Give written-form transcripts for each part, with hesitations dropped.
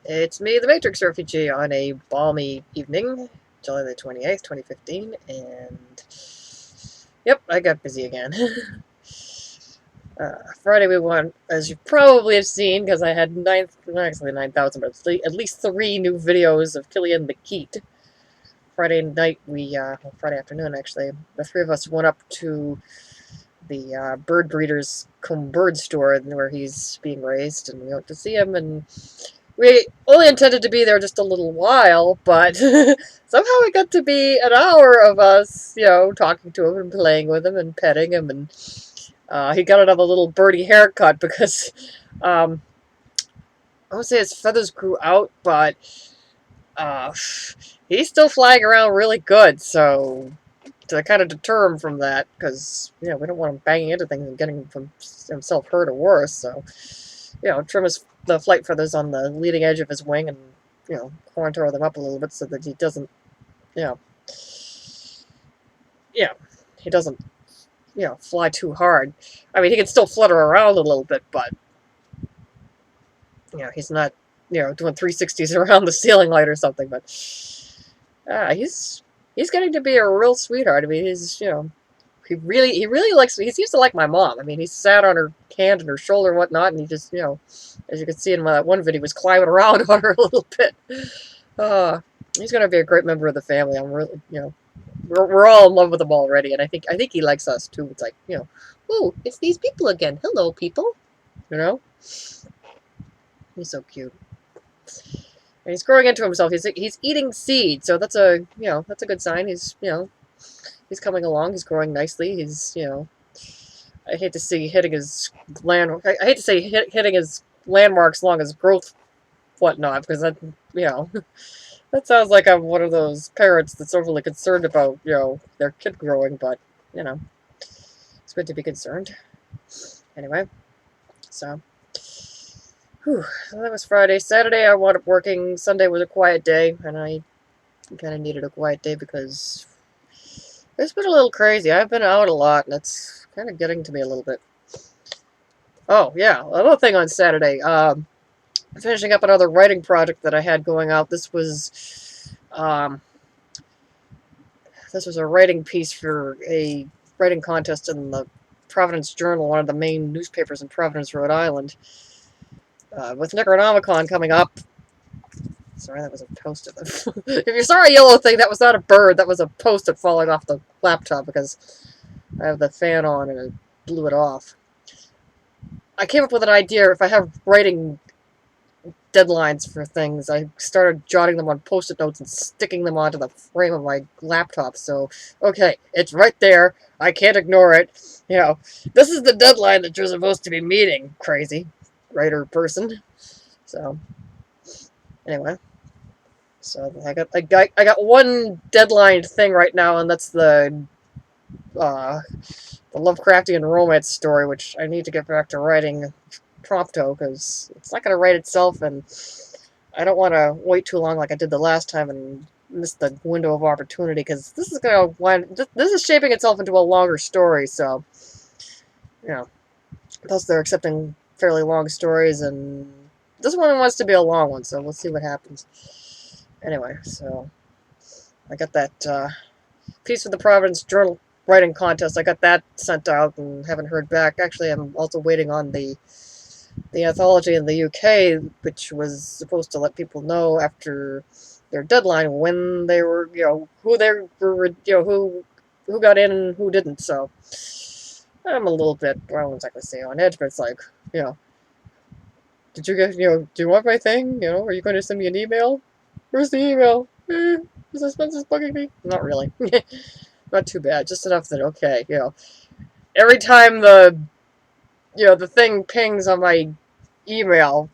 It's me, the Matrix Refugee, on a balmy evening, July the 28th, 2015, and yep, I got busy again. Friday we won, as you probably have seen, because I had not actually 9,000, but at least 3 new videos of Killian the Keat. Friday night, well, Friday afternoon actually, the 3 of us went up to the bird breeder's bird store where he's being raised, and we went to see him, and we only intended to be there just a little while, but somehow it got to be an hour of us, talking to him and playing with him and petting him, and he got another little birdie haircut because I would say his feathers grew out, but uh, he's still flying around really good, so to kind of deter him from that, because we don't want him banging into things and getting himself hurt or worse, so trim the flight feathers on the leading edge of his wing and, contour them up a little bit so that he doesn't, you know, yeah, he doesn't, fly too hard. I mean, he can still flutter around a little bit, but, he's not, doing 360s around the ceiling light or something, but, he's getting to be a real sweetheart. I mean, he really likes me. He seems to like my mom. I mean, he sat on her hand and her shoulder and whatnot, and he just, as you can see in that one video, he was climbing around on her a little bit. He's going to be a great member of the family. I'm really, we're all in love with him already, and I think he likes us too. It's like, oh, it's these people again. Hello, people. He's so cute. And he's growing into himself. He's eating seed, so that's a good sign. He's coming along. He's growing nicely. I hate to see hitting his I hate to say hitting his landmarks along his growth whatnot, because that that sounds like I'm one of those parents that's overly concerned about their kid growing, but it's good to be concerned. Anyway, so. Whew, so that was Friday. Saturday I wound up working. Sunday was a quiet day, and I kind of needed a quiet day because it's been a little crazy. I've been out a lot, and it's kind of getting to me a little bit. Oh, yeah, another thing on Saturday. Finishing up another writing project that I had going out. This was a writing piece for a writing contest in the Providence Journal, one of the main newspapers in Providence, Rhode Island. With Necronomicon coming up. Sorry, that was a post-it. If you saw a yellow thing, that was not a bird. That was a post-it falling off the laptop because I have the fan on and it blew it off. I came up with an idea. If I have writing deadlines for things, I started jotting them on post-it notes and sticking them onto the frame of my laptop. So, okay, it's right there. I can't ignore it. This is the deadline that you're supposed to be meeting, crazy writer person. So anyway, so I got one deadline thing right now, and that's the Lovecraftian romance story, which I need to get back to writing prompto, because it's not going to write itself, and I don't want to wait too long like I did the last time and miss the window of opportunity, because this is shaping itself into a longer story. So plus they're accepting fairly long stories, and this one wants to be a long one, so we'll see what happens. Anyway, so I got that piece for the Providence Journal writing contest. I got that sent out and haven't heard back. Actually, I'm also waiting on the anthology in the UK, which was supposed to let people know after their deadline when they were, who they were, who got in and who didn't. So I'm a little bit, I don't exactly say on edge, but it's like, did you get, do you want my thing? Are you going to send me an email? Where's the email? The suspense is bugging me. Not really. Not too bad. Just enough that, okay, every time the thing pings on my email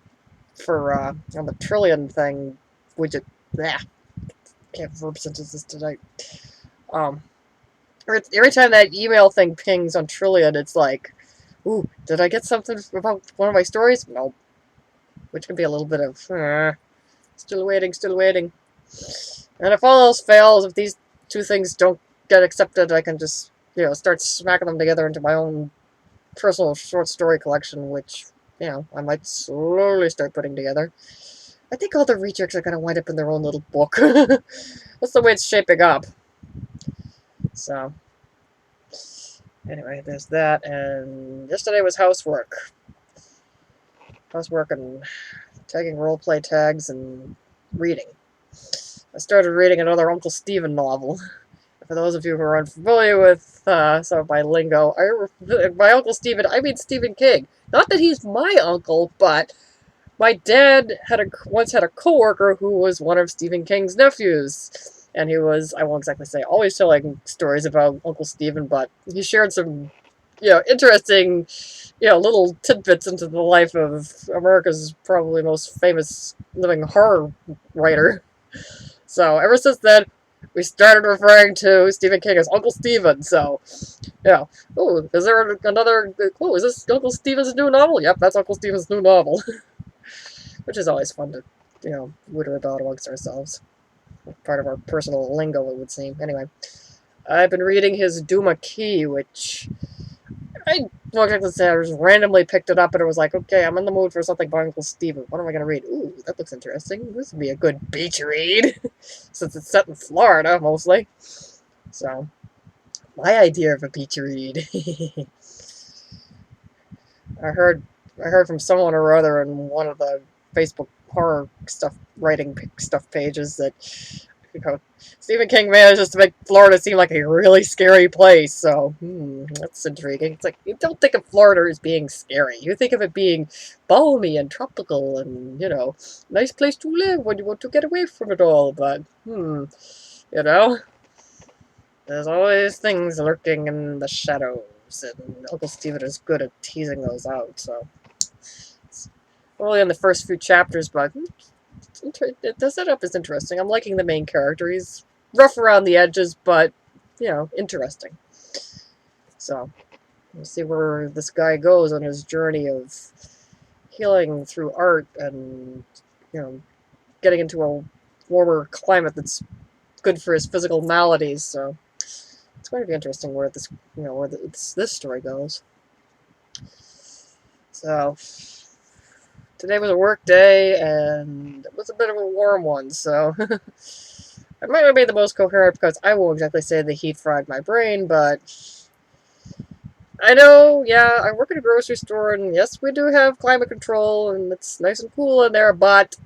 for, on the Trillion thing widget, can't verb sentences tonight. Every time that email thing pings on Trillion, it's like, ooh, did I get something about one of my stories? Nope. Which can be a little bit of, still waiting. And if all else fails, if these two things don't get accepted, I can just, start smacking them together into my own personal short story collection, which, I might slowly start putting together. I think all the rejects are going to wind up in their own little book. That's the way it's shaping up. So, anyway, there's that. And yesterday was housework. Housework and tagging roleplay tags and reading. I started reading another Uncle Stephen novel. For those of you who are unfamiliar with some of my lingo, by Uncle Stephen, I mean Stephen King. Not that he's my uncle, but my dad once had a coworker who was one of Stephen King's nephews. And he was, I won't exactly say always telling stories about Uncle Stephen, but he shared some, interesting, little tidbits into the life of America's probably most famous living horror writer. So ever since then, we started referring to Stephen King as Uncle Stephen. So, oh, is there another? Oh, is this Uncle Stephen's new novel? Yep, that's Uncle Stephen's new novel. Which is always fun to, witter about amongst ourselves. Part of our personal lingo, it would seem. Anyway, I've been reading his Duma Key, which I don't exactly say. I just randomly picked it up, and it was like, okay, I'm in the mood for something by Uncle Stephen. What am I going to read? Ooh, that looks interesting. This would be a good beach read, since it's set in Florida, mostly. So, my idea of a beach read. I heard from someone or other in one of the Facebook horror writing stuff pages that, Stephen King manages to make Florida seem like a really scary place. So, that's intriguing. It's like, you don't think of Florida as being scary. You think of it being balmy and tropical and, nice place to live when you want to get away from it all. But, there's always things lurking in the shadows. And Uncle Stephen is good at teasing those out. So, it's only in the first few chapters, but the setup is interesting. I'm liking the main character. He's rough around the edges, but, interesting. So, we'll see where this guy goes on his journey of healing through art and, getting into a warmer climate that's good for his physical maladies. So, it's going to be interesting where this story goes. So, today was a work day, and it was a bit of a warm one, so I might not be the most coherent because I won't exactly say the heat fried my brain, but I know, yeah, I work at a grocery store, and yes, we do have climate control, and it's nice and cool in there, but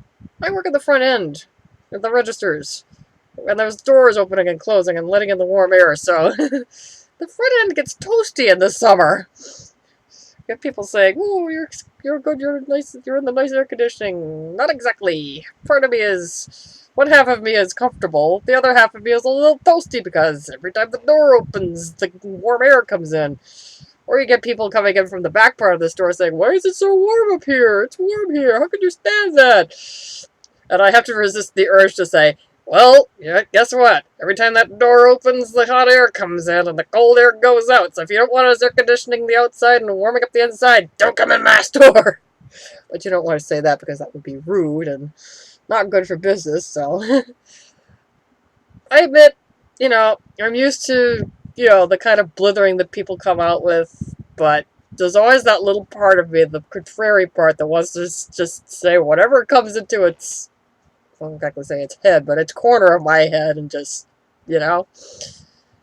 I work at the front end, at the registers, and there's doors opening and closing and letting in the warm air, so the front end gets toasty in the summer. You have people saying, "Oh, you're good, you're nice, you're in the nice air conditioning." Not exactly. One half of me is comfortable, the other half of me is a little toasty because every time the door opens, the warm air comes in. Or you get people coming in from the back part of the store saying, "Why is it so warm up here? It's warm here. How can you stand that?" And I have to resist the urge to say, well, guess what? Every time that door opens, the hot air comes in and the cold air goes out. So if you don't want us air conditioning the outside and warming up the inside, don't come in my store. But you don't want to say that because that would be rude and not good for business. So I admit, I'm used to, the kind of blithering that people come out with. But there's always that little part of me, the contrary part, that wants to just say whatever comes into its, I don't exactly say its head, but its corner of my head, and just,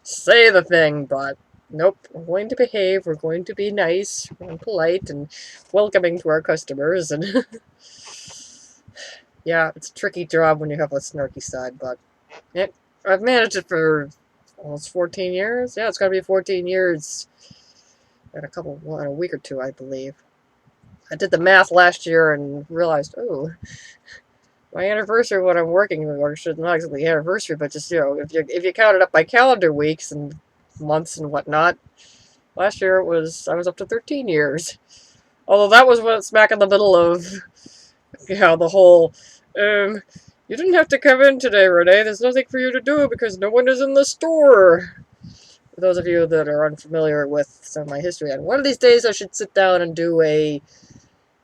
say the thing. But nope, we're going to behave, we're going to be nice and polite and welcoming to our customers, and yeah, it's a tricky job when you have a snarky side, but I've managed it for almost 14 years. Yeah, it's going to be 14 years in a week or two, I believe. I did the math last year and realized, oh, my anniversary when I'm working, or not exactly anniversary, but just, if you count it up by calendar weeks and months and whatnot, last year I was up to 13 years. Although that was smack in the middle of, the whole, you didn't have to come in today, Renee. There's nothing for you to do because no one is in the store. For those of you that are unfamiliar with some of my history, and one of these days I should sit down and do a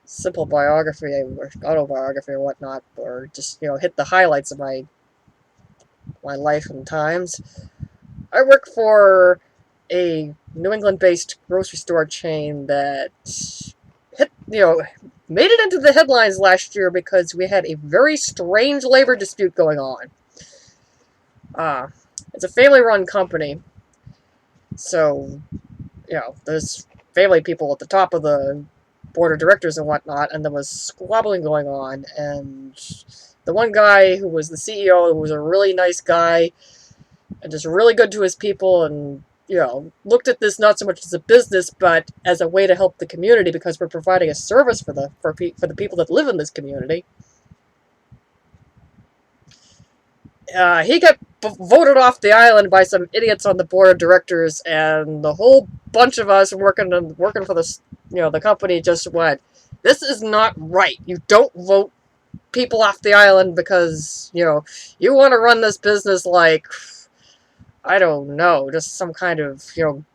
simple biography or autobiography or whatnot, or just, hit the highlights of my life and times. I work for a New England-based grocery store chain that hit you know, made it into the headlines last year because we had a very strange labor dispute going on. Uh, it's a family-run company, so there's family people at the top of the board of directors and whatnot, and there was squabbling going on. And the one guy who was the CEO, who was a really nice guy and just really good to his people, and looked at this not so much as a business, but as a way to help the community because we're providing a service for the people that live in this community. He got voted off the island by some idiots on the board of directors, and the whole bunch of us working for the company just went, "This is not right. You don't vote people off the island because you want to run this business like, I don't know, just some kind of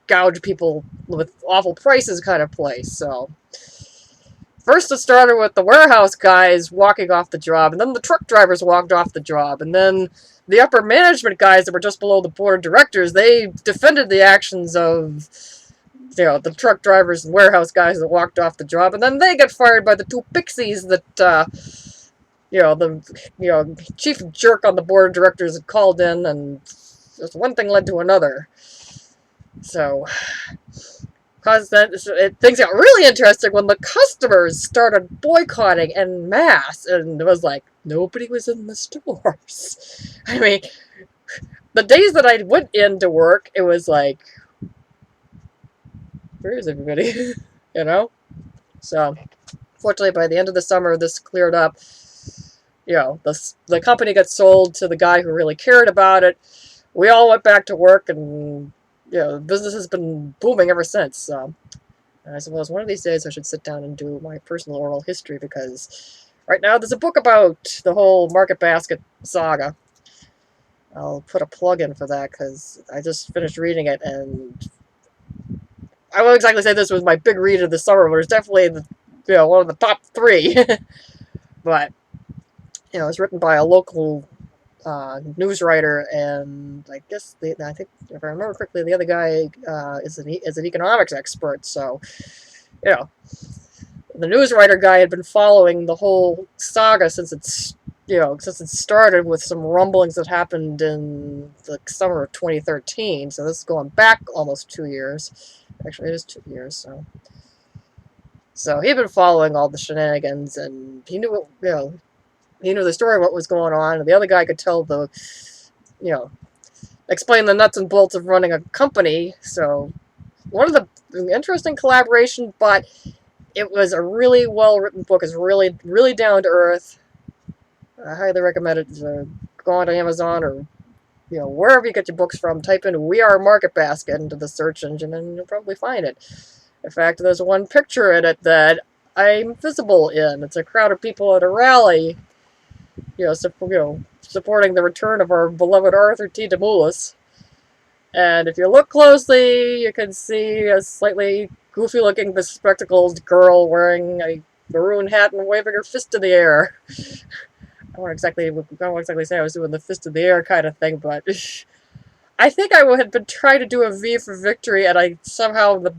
gouge people with awful prices kind of place." So first it started with the warehouse guys walking off the job, and then the truck drivers walked off the job, and then the upper management guys that were just below the board of directors, they defended the actions of the truck drivers and warehouse guys that walked off the job, and then they got fired by the two pixies that the chief jerk on the board of directors had called in, and just one thing led to another. So things got really interesting when the customers started boycotting en masse, and it was like nobody was in the stores. I mean, the days that I went into work, it was like, where is everybody? So fortunately, by the end of the summer, this cleared up. The company got sold to the guy who really cared about it. We all went back to work, and the business has been booming ever since. So I suppose one of these days I should sit down and do my personal oral history, because right now there's a book about the whole Market Basket saga. I'll put a plug in for that because I just finished reading it, and I won't exactly say this was my big read of the summer, but it's definitely one of the top three. But it's written by a local news writer, and I guess I think, if I remember correctly, the other guy is an economics expert. So, the news writer guy had been following the whole saga since it started with some rumblings that happened in the summer of 2013. So this is going back almost 2 years. Actually, it is 2 years. So he'd been following all the shenanigans, and he knew he knew the story of what was going on, and the other guy could tell explain the nuts and bolts of running a company. So one of the interesting collaboration, but it was a really well-written book. It's really, really down to earth. I highly recommend it. Go on to Amazon or wherever you get your books from. Type in "We Are Market Basket" into the search engine, and you'll probably find it. In fact, there's one picture in it that I'm visible in. It's a crowd of people at a rally, supporting the return of our beloved Arthur T. Demoulas. And if you look closely, you can see a slightly goofy-looking, bespectacled girl wearing a maroon hat and waving her fist in the air. I won't exactly say I was doing the fist in the air kind of thing, but I think I had been trying to do a V for victory, and I somehow the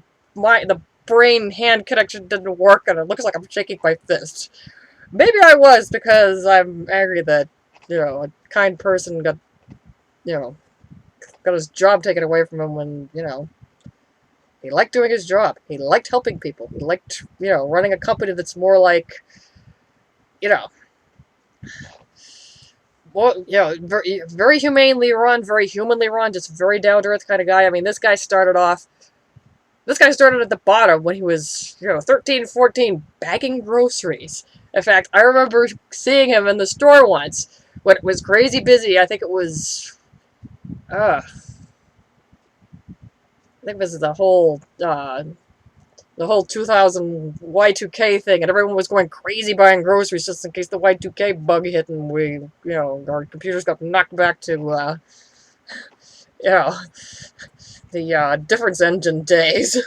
brain-hand connection didn't work, and it looks like I'm shaking my fist. Maybe I was, because I'm angry that a kind person got his job taken away from him when he liked doing his job. He liked helping people. He liked running a company that's more like very, very humanely run, very humanly run, just very down to earth kind of guy. I mean, this guy started at the bottom when he was 13, 14, bagging groceries. In fact, I remember seeing him in the store once when it was crazy busy. I think it was I think this is the whole 2000 Y2K thing, and everyone was going crazy buying groceries just in case the Y2K bug hit, and our computers got knocked back to the difference engine days.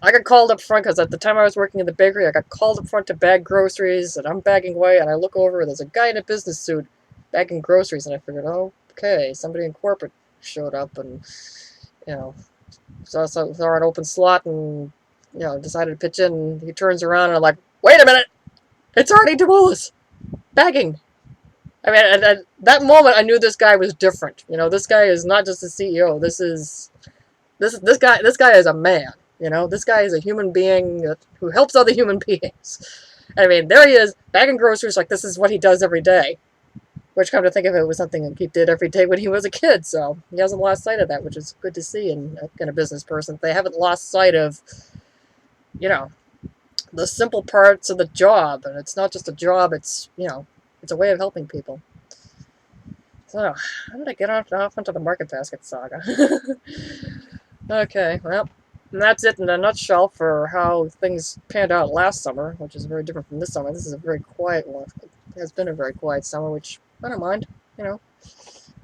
I got called up front because at the time I was working in the bakery, I got called up front to bag groceries, and I'm bagging away, and I look over, and there's a guy in a business suit bagging groceries, and I figured, oh, okay, somebody in corporate showed up, and saw an open slot, and decided to pitch in. He turns around and I'm like, wait a minute, it's Artie DeMoulis begging. I mean, at that moment, I knew this guy was different. This guy is not just a CEO. This guy is a man. This guy is a human being who helps other human beings. I mean, there he is, bagging groceries like this is what he does every day. Which, come to think of it, was something that he did every day when he was a kid. So he hasn't lost sight of that, which is good to see in a business person. They haven't lost sight of, you know, the simple parts of the job. And it's not just a job, it's a way of helping people. So, how did I get off into the Market Basket saga? Okay, well, and that's it in a nutshell for how things panned out last summer, which is very different from this summer. This is a very quiet one. It has been a very quiet summer, which I don't mind. I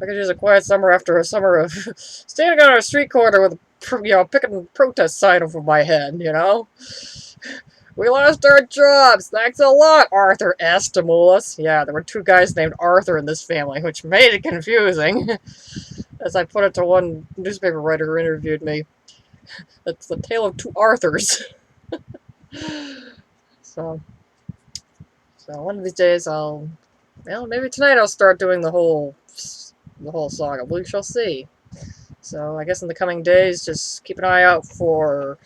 could use a quiet summer after a summer of standing on a street corner with picking a protest sign over my head. We lost our jobs. Thanks a lot, Arthur S. DeMoulis. Yeah, there were two guys named Arthur in this family, which made it confusing. As I put it to one newspaper writer who interviewed me, it's the tale of two Arthurs. So one of these days maybe tonight I'll start doing the whole saga. We shall see. So I guess in the coming days, just keep an eye out for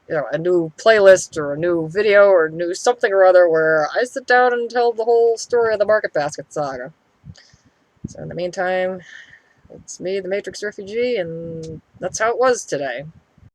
a new playlist or a new video or a new something or other where I sit down and tell the whole story of the Market Basket saga. So in the meantime, it's me, the Matrix Refugee, and that's how it was today.